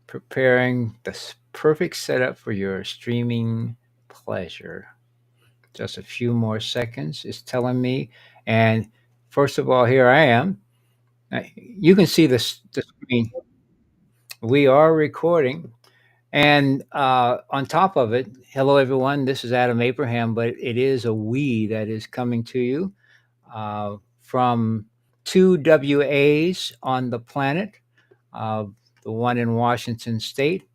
preparing the perfect setup for your streaming pleasure. Just a few more seconds is telling me. And first of all, here I am. You can see the screen. We are recording. And on top of it, hello everyone. This is Adam Abraham, but it is a we that is coming to you from two WAs on the planet, uh, the one in Washington State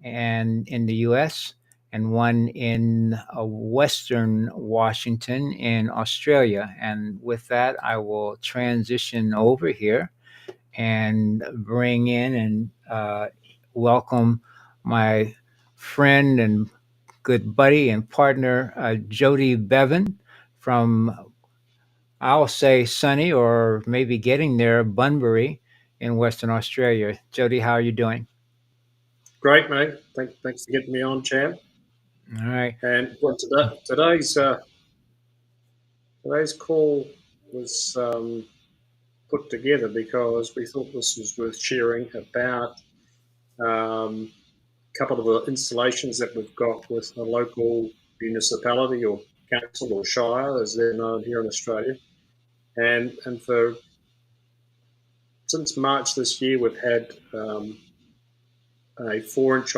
and in the U.S., and one in Western Washington in Australia. And with that, I will transition over here and bring in and welcome my friend and good buddy and partner, Jody Bevan from, I'll say, sunny or maybe getting there, Bunbury in Western Australia. Jody, how are you doing? Great, mate. Thanks for getting me on, champ. All right. And well, today's call was put together because we thought this was worth sharing about a couple of the installations that we've got with a local municipality or council or shire, as they're known here in Australia. And for since March this year, we've had a 4-inch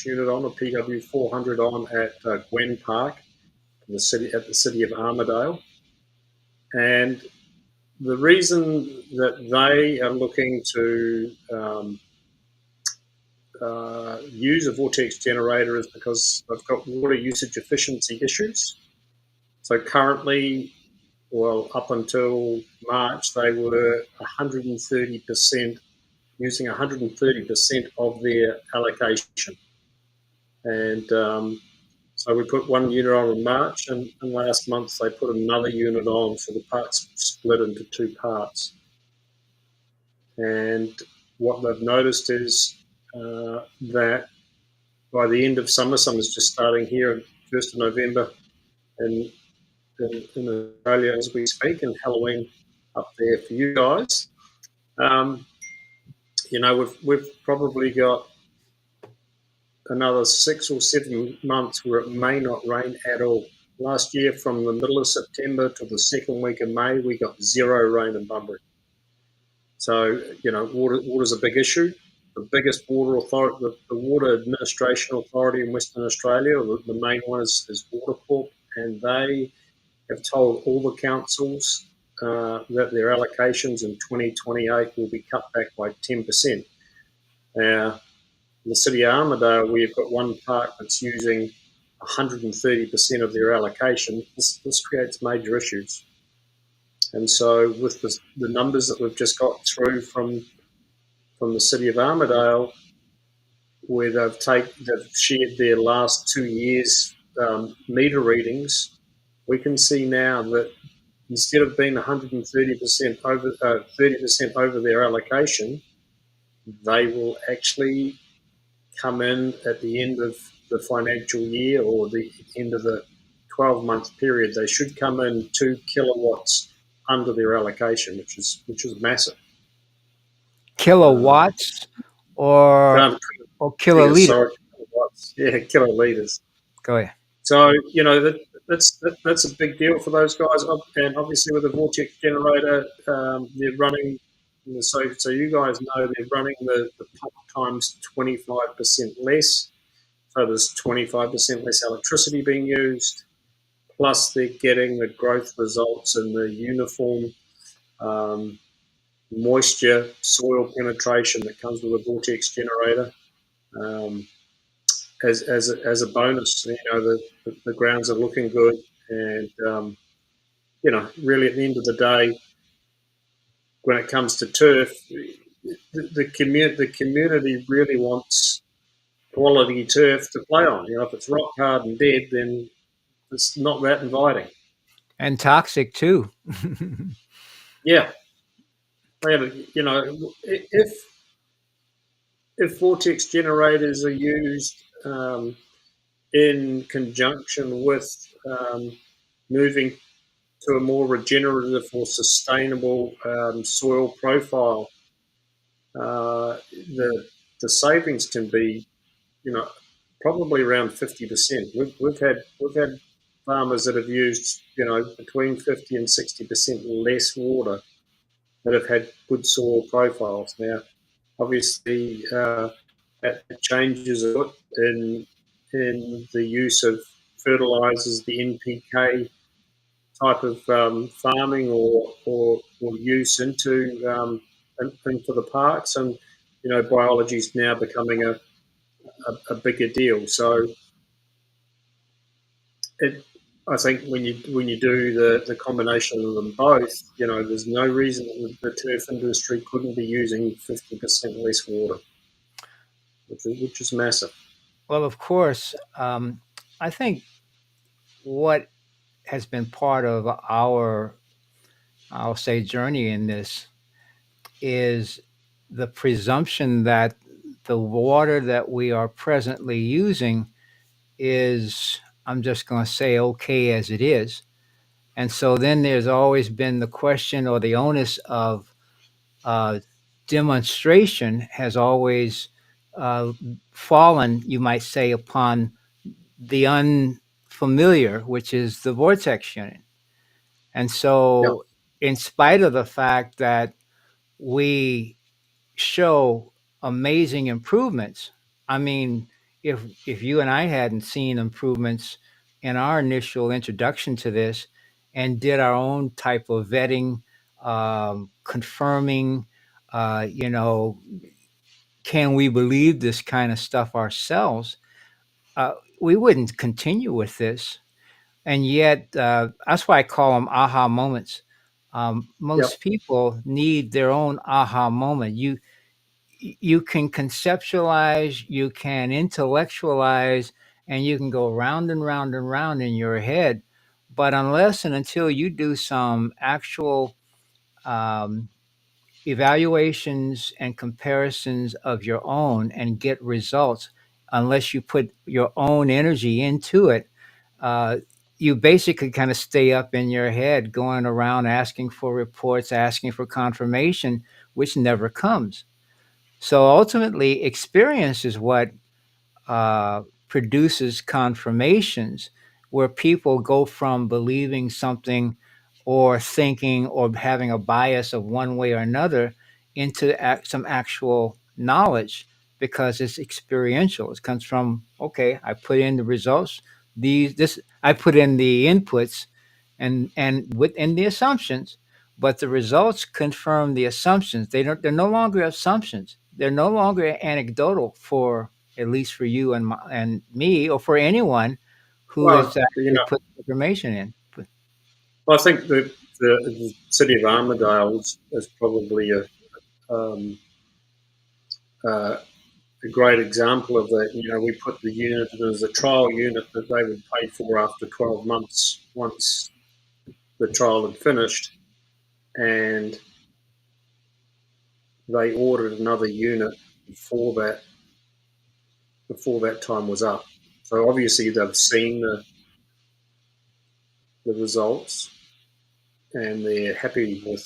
unit on, a PW 400 on at Gwen Park, in the city of Armidale. And the reason that they are looking to use a vortex generator is because they've got water usage efficiency issues. So currently, well, up until March, they were 130%, using 130% of their allocation. And so we put one unit on in March, and last month they put another unit on, so the parts split into two parts. And what they've noticed is that by the end of summer's just starting here, 1st of November, and in Australia as we speak, and Halloween up there for you guys. We've probably got another 6 or 7 months where it may not rain at all. Last year, from the middle of September to the second week of May, we got zero rain in Bunbury. So, water's a big issue. The biggest water authority, the Water Administration Authority in Western Australia, the main one is Watercorp, and they have told all the councils that their allocations in 2028 will be cut back by 10%. Now, in the city of Armidale, we've got one park that's using 130% of their allocation. This creates major issues. And so with the numbers that we've just got through from the city of Armidale, where they've shared their last 2 years meter readings, we can see now that instead of being 130% over 30% over their allocation, they will actually come in at the end of the financial year or the end of the 12-month period. They should come in 2 kilowatts under their allocation, which is massive. Kilowatts or kiloliters? Sorry, kilowatts. Yeah, kiloliters. Go ahead. So that's a big deal for those guys. And obviously with the vortex generator, they're running. So you guys know they're running the pump times 25% less. So there's 25% less electricity being used. Plus they're getting the growth results in the uniform moisture, soil penetration that comes with a vortex generator. As a bonus, the grounds are looking good, and really at the end of the day, when it comes to turf, the community really wants quality turf to play on. If it's rock hard and dead, then it's not that inviting. And toxic too. Yeah. If vortex generators are used in conjunction with moving to a more regenerative or sustainable soil profile, the the savings can be, you know, probably around 50%. We've had farmers that have used, between 50 and 60% less water that have had good soil profiles. Now, obviously, that changes a lot in the use of fertilizers, the NPK type of farming or use into the parks, and biology is now becoming a bigger deal. So it, I think when you do the combination of them both, there's no reason that the turf industry couldn't be using 50% less water, which is massive. Well, of course, I think what has been part of our, I'll say, journey in this is the presumption that the water that we are presently using is, I'm just going to say, okay as it is. And so then there's always been the question or the onus of uh, demonstration has always uh, fallen, you might say, upon the unfamiliar, which is the vortex unit. And Yeah, so, in spite of the fact that we show amazing improvements, I mean, if you and I hadn't seen improvements in our initial introduction to this and did our own type of vetting, confirming, you know, can we believe this kind of stuff ourselves? We wouldn't continue with this. And yet, that's why I call them aha moments. yeah. Most people need their own aha moment. You can conceptualize, you can intellectualize, and you can go round and round and round in your head. But unless and until you do some actual um, evaluations and comparisons of your own and get results, unless you put your own energy into it, uh, you basically kind of stay up in your head going around asking for reports, asking for confirmation, which never comes. So ultimately, experience is what produces confirmations where people go from believing something or thinking or having a bias of one way or another into some actual knowledge because it's experiential. It comes from, okay, I put in the results, I put in the inputs and within the assumptions, but the results confirm the assumptions. They're no longer assumptions. They're no longer anecdotal for, at least for you and me, or for anyone who has Well, actually put information in. I think the city of Armidale is probably um, uh, a great example of that. We put the unit in as a trial unit that they would pay for after 12 months once the trial had finished, and they ordered another unit before that time was up. So obviously they've seen the results and they're happy with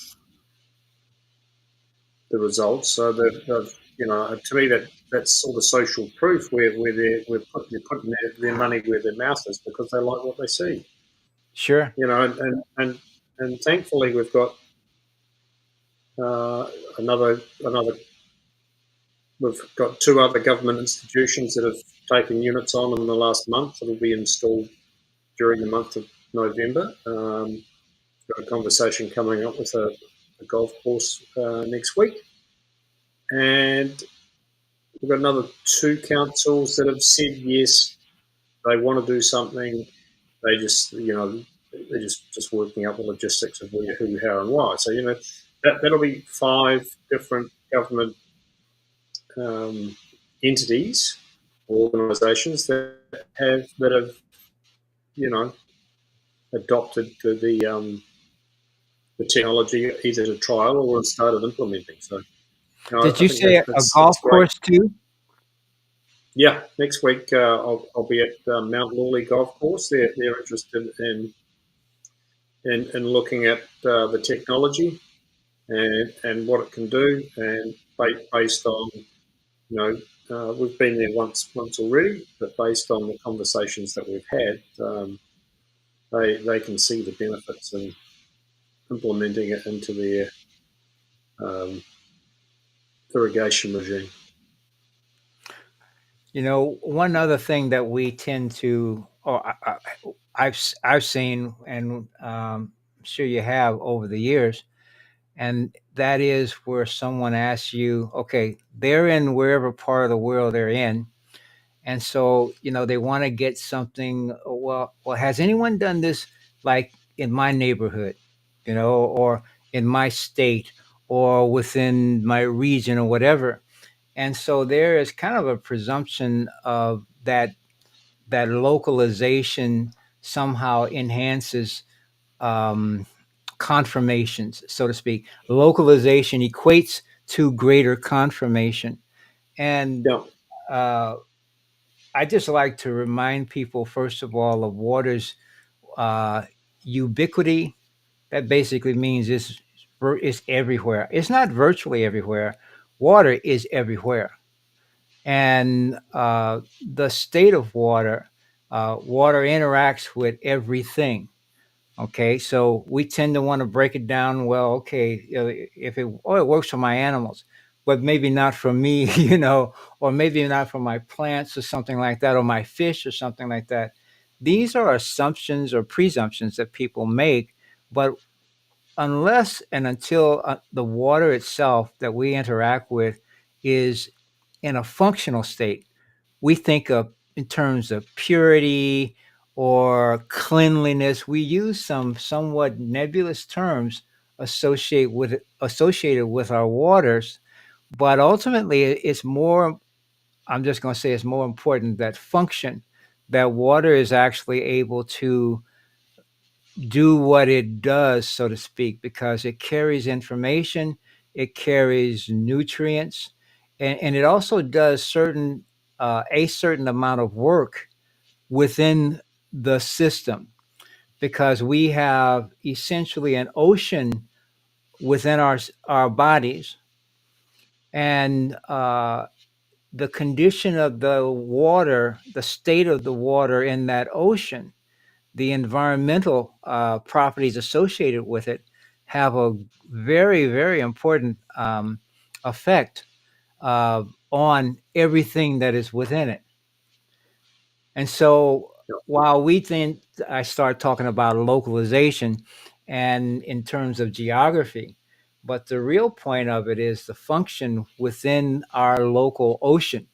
the results. So to me that's sort of social proof they're putting their money where their mouth is because they like what they see. Sure. And thankfully we've got uh, another. We've got two other government institutions that have taken units on in the last month. It'll be installed during the month of November. Got a conversation coming up with a golf course next week, and we've got another two councils that have said yes, they want to do something. They they're just working out the logistics of where, who, how, and why. So that'll be five different government um, entities or organisations that have you know adopted the technology either to trial or have started implementing. So Did I you think say a that's golf great. course too? Yeah, next week I'll be at Mount Lawley Golf Course. They're interested in looking at the technology and what it can do, and based on You know, we've been there once already, but based on the conversations that we've had, they can see the benefits in implementing it into their um, irrigation regime. You know, one other thing that we tend to, or I've seen, and I'm sure you have over the years, and that is where someone asks you, okay, they're in wherever part of the world they're in, and so they want to get something. Well, has anyone done this like in my neighborhood, or in my state, or within my region, or whatever? And so there is kind of a presumption of that localization somehow enhances um, confirmations, so to speak. Localization equates to greater confirmation. And Yeah, uh, I just like to remind people, first of all, of water's uh, ubiquity. That basically means it's everywhere. It's not virtually everywhere. Water is everywhere. And the state of water, water interacts with everything. Okay, so we tend to want to break it down. Well, okay, if it works for my animals, but maybe not for me, or maybe not for my plants or something like that, or my fish or something like that. These are assumptions or presumptions that people make, but unless and until the water itself that we interact with is in a functional state, we think of in terms of purity or cleanliness. We use some somewhat nebulous terms associated with our waters, but ultimately it's more. I'm just going to say it's more important that function, that water is actually able to do what it does, so to speak, because it carries information, it carries nutrients, and it also does a certain amount of work within the system, because we have essentially an ocean within our bodies, and the condition of the water, the state of the water in that ocean, the environmental properties associated with it have a very, very important effect on everything that is within it. And so yeah. while we think I start talking about localization and in terms of geography, but the real point of it is the function within our local ocean,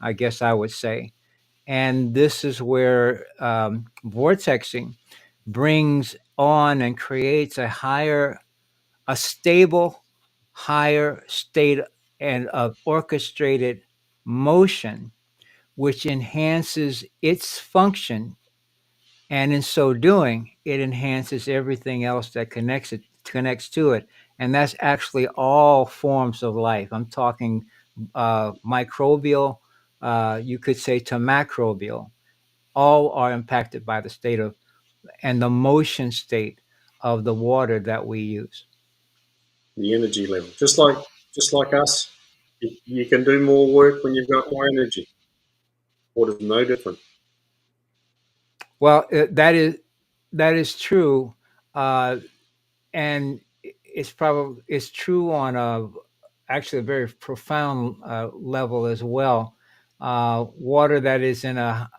I guess I would say. And this is where vortexing brings on and creates a stable, higher state and of orchestrated motion, which enhances its function. And in so doing, it enhances everything else that connects to it. And that's actually all forms of life. I'm talking microbial, you could say to macrobial. All are impacted by the state of and the motion state of the water that we use. The energy level, just like us, you can do more work when you've got more energy. Water's no different. Well, that is true, uh, and it's true on a actually a very profound level as well. Water that is in a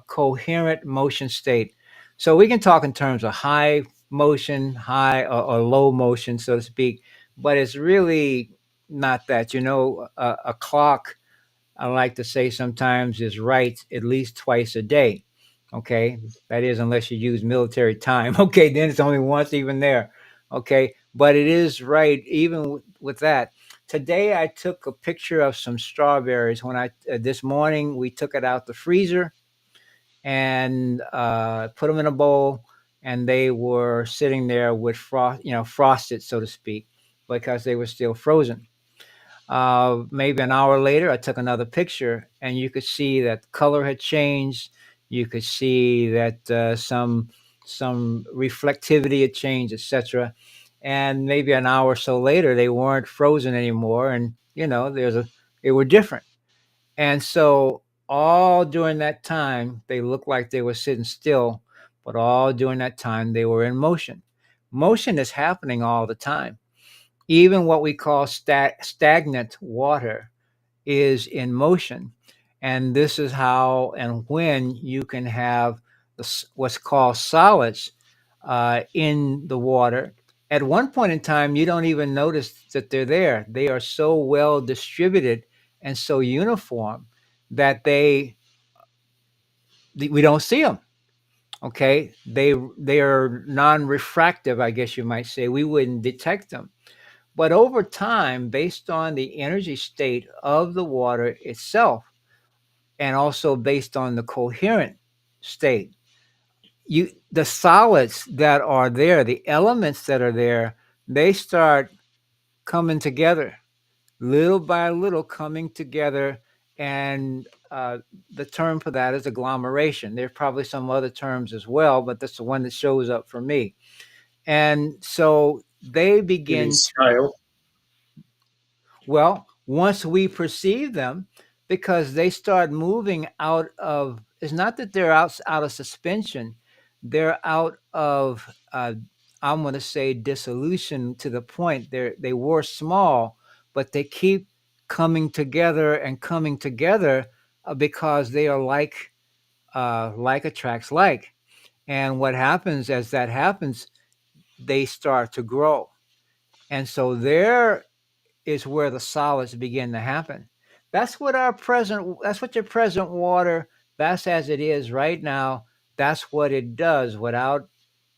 coherent motion state. So we can talk in terms of high motion, high or low motion, so to speak, but it's really not that. A clock, I like to say sometimes, is right at least twice a day. Okay. That is, unless you use military time. Okay. Then it's only once, even there. Okay. But it is right, even with that. Today, I took a picture of some strawberries this morning, we took it out the freezer and put them in a bowl, and they were sitting there with frosted, so to speak, because they were still frozen. Maybe an hour later, I took another picture, and you could see that color had changed. You could see that some reflectivity had changed, etc. And maybe an hour or so later, they weren't frozen anymore, and there's a They were different. And so all during that time, they looked like they were sitting still, but all during that time, they were in motion. Motion is happening all the time. Even what we call stagnant water is in motion. And this is how and when you can have what's called solids in the water. At one point in time, you don't even notice that they're there. They are so well distributed and so uniform that we don't see them. Okay, they are non-refractive, I guess you might say. We wouldn't detect them. But over time, based on the energy state of the water itself, and also based on the coherent state, the solids that are there, the elements that are there, they start coming together, little by little coming together. And the term for that is agglomeration. There's probably some other terms as well, but that's the one that shows up for me. And so they You mean begin. scale? Well, once we perceive them, because they start moving out of, it's not that they're out of suspension, they're out of, I'm going to say, dissolution, to the point they were small, but they keep coming together and coming together because they are like attracts like. And what happens as that happens, they start to grow. And so there is where the solids begin to happen. That's what your present water, that's as it is right now. That's what it does without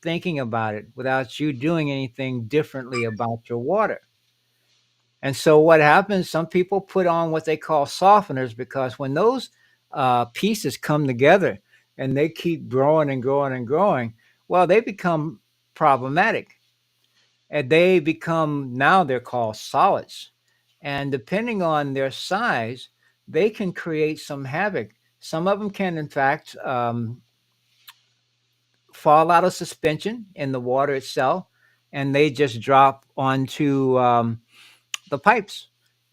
thinking about it, without you doing anything differently about your water. And so what happens, some people put on what they call softeners, because when those pieces come together and they keep growing and growing and growing, well, they become problematic, and they become, now they're called solids. And depending on their size, they can create some havoc. Some of them can, in fact, fall out of suspension in the water itself, and they just drop onto the pipes,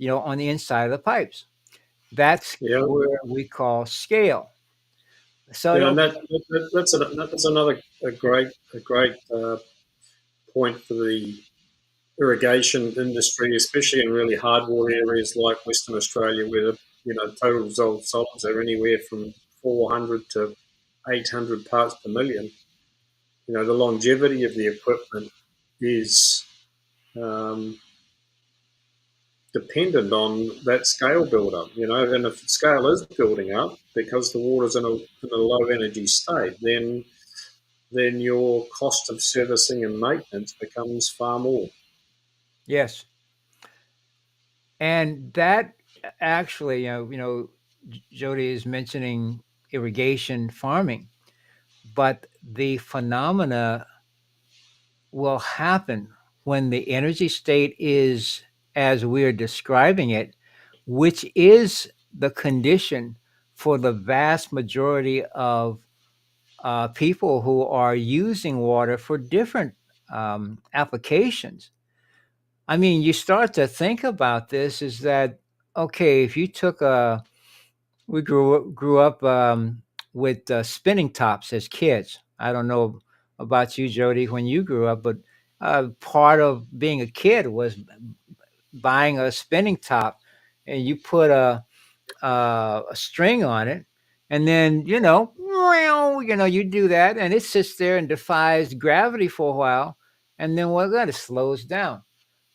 on the inside of the pipes. That's Yeah, where we call scale. So yeah, and it'll, that's another a great point for the irrigation industry, especially in really hard water areas like Western Australia, where the total dissolved solids are anywhere from 400 to 800 parts per million. The longevity of the equipment is um, dependent on that scale build up. And if the scale is building up because the water's in a low energy state, then your cost of servicing and maintenance becomes far more. yes. And that actually, Jody is mentioning irrigation farming, but the phenomena will happen when the energy state is as we're describing it, which is the condition for the vast majority of people who are using water for different applications. I mean, you start to think about this, is that, okay, if you took we grew up with spinning tops as kids. I don't know about you, Jody, when you grew up, but part of being a kid was buying a spinning top, and you put a string on it, and then you do that, and it sits there and defies gravity for a while, and then what? That it slows down.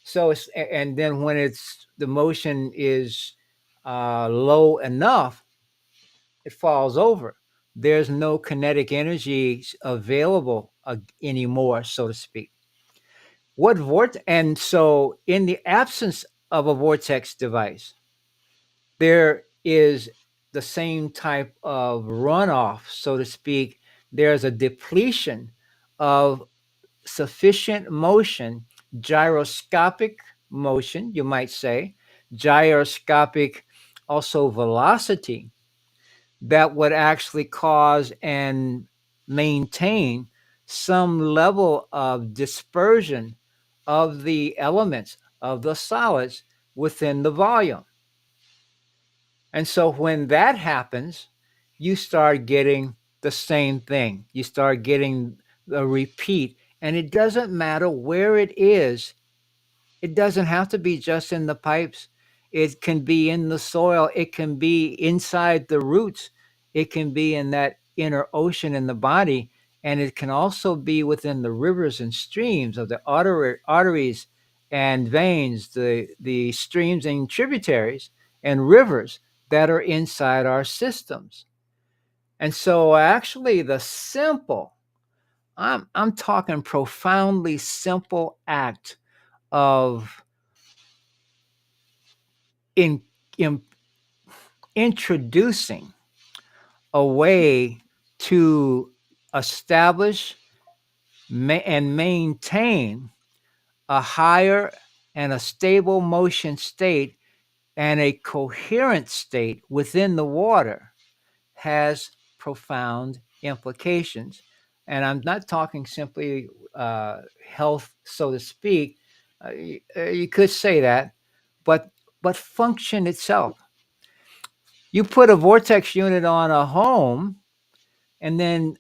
So and then when it's the motion is low enough, it falls over. There's no kinetic energy available anymore, so to speak. And so in the absence of a vortex device, there is the same type of runoff, so to speak. There's a depletion of sufficient motion, gyroscopic motion, you might say, gyroscopic also velocity, that would actually cause and maintain some level of dispersion of the elements of the solids within the volume. And so when that happens, you start getting the same thing. You start getting a repeat. And it doesn't matter where it is. It doesn't have to be just in the pipes. It can be in the soil. It can be inside the roots. It can be in that inner ocean in the body. And it can also be within the rivers and streams of the arteries and veins, the streams and tributaries and rivers that are inside our systems. And so actually the simple, I'm talking profoundly simple act of in, in introducing a way to establish and maintain a higher and a stable motion state and a coherent state within the water has profound implications. And I'm not talking simply health, so to speak. You could say that, but function itself. You put a vortex unit on a home, and then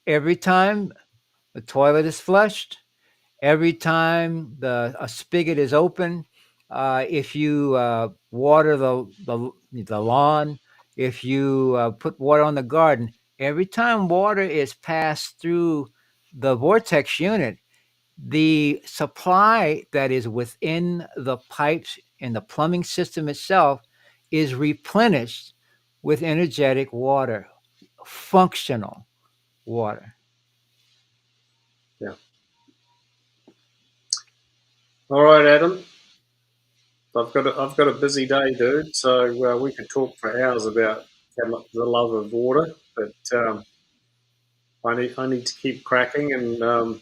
every time the toilet is flushed, every time a spigot is open, if you water the lawn, if you put water on the garden, every time water is passed through the vortex unit, the supply that is within the pipes in the plumbing system itself is replenished with energetic water, functional water. Yeah. All right, Adam. I've got a busy day, dude. So we could talk for hours about the love of water, but I need to keep cracking, and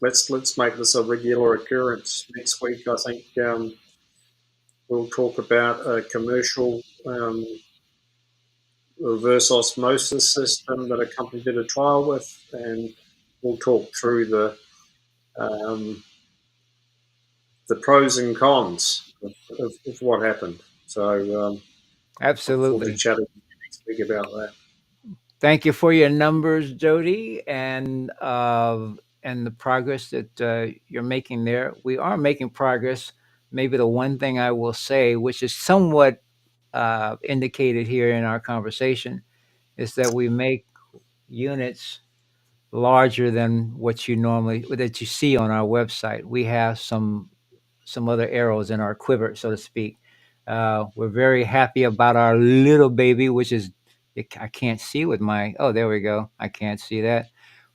let's make this a regular occurrence. Next week, I think we'll talk about a commercial reverse osmosis system that a company did a trial with, and we'll talk through um, the pros and cons of what happened. So look forward to Absolutely. chatting next week about that. Thank you for your numbers, Jody, and the progress that you're making there. We are making progress. Maybe the one thing I will say, which is somewhat indicated here in our conversation, is that we make units larger than what you normally that you see on our website. We have some other arrows in our quiver, so to speak. We're very happy about our little baby, which is I can't see with my oh there we go. I can't see that.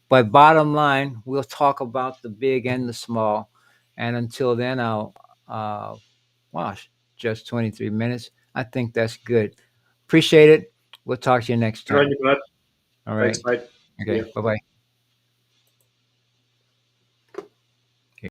But bottom line, we'll talk about the big and the small. And until then, I'll wash just 23 minutes. I think that's good. Appreciate it. We'll talk to you next Good on time. you, bud. All Thanks, right. mate. See Okay. ya. Bye bye.